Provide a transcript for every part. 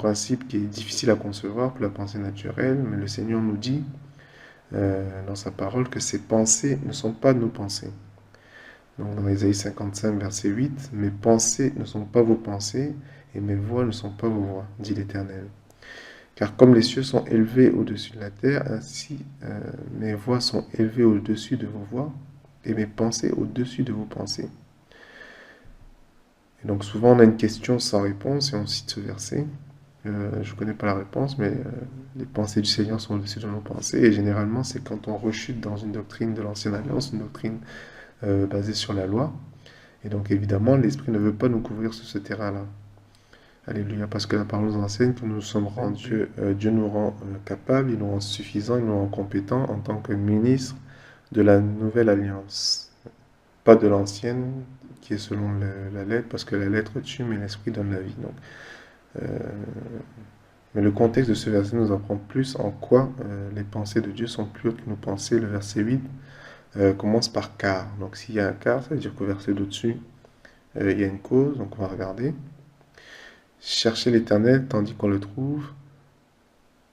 principe qui est difficile à concevoir pour la pensée naturelle, mais le Seigneur nous dit dans sa parole que ses pensées ne sont pas nos pensées. Donc dans Ésaïe 55, verset 8, mes pensées ne sont pas vos pensées et mes voix ne sont pas vos voix, dit l'Éternel. Car comme les cieux sont élevés au-dessus de la terre, ainsi mes voix sont élevées au-dessus de vos voix et mes pensées au-dessus de vos pensées. Et donc souvent on a une question sans réponse et on cite ce verset. Je ne connais pas la réponse, mais les pensées du Seigneur sont au-dessus de nos pensées. Et généralement, c'est quand on rechute dans une doctrine de l'Ancienne Alliance, une doctrine basée sur la loi. Et donc évidemment, l'Esprit ne veut pas nous couvrir sur ce terrain-là. Alléluia, parce que la parole nous enseigne que nous sommes rendus, Dieu nous rend capables, il nous rend suffisants, il nous rend compétents en tant que ministres de la nouvelle alliance. Pas de l'ancienne, qui est selon la lettre, parce que la lettre tue, mais l'Esprit donne la vie. Donc, mais le contexte de ce verset nous apprend plus en quoi les pensées de Dieu sont plus hautes que nos pensées. Le verset 8 commence par car. Donc s'il y a un car, ça veut dire qu'au verset d'au-dessus, il y a une cause, donc on va regarder. Cherchez l'Éternel tandis qu'on le trouve.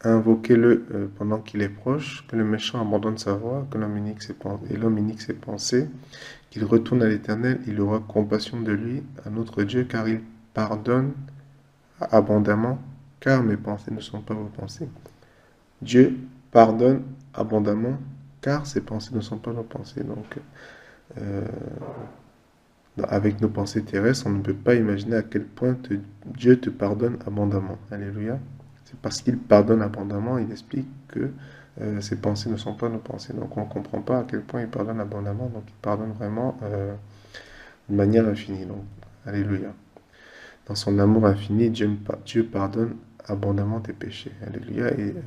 Invoquez-le pendant qu'il est proche. Que le méchant abandonne sa voie, que l'homme inique ses pensées. Qu'il retourne à l'Éternel, il aura compassion de lui, à notre Dieu, car il pardonne abondamment, car mes pensées ne sont pas vos pensées. Dieu pardonne abondamment, car ses pensées ne sont pas nos pensées. Donc, avec nos pensées terrestres, on ne peut pas imaginer à quel point Dieu te pardonne abondamment. Alléluia. C'est parce qu'il pardonne abondamment, il explique que ses pensées ne sont pas nos pensées. Donc on ne comprend pas à quel point il pardonne abondamment. Donc il pardonne vraiment de manière infinie. Donc, alléluia. Dans son amour infini, Dieu pardonne abondamment tes péchés. Alléluia. Et la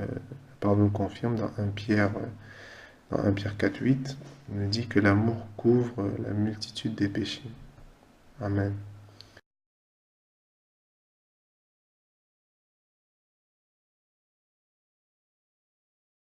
parole nous confirme dans 1 Pierre 4,8, il nous dit que l'amour couvre la multitude des péchés. Amen.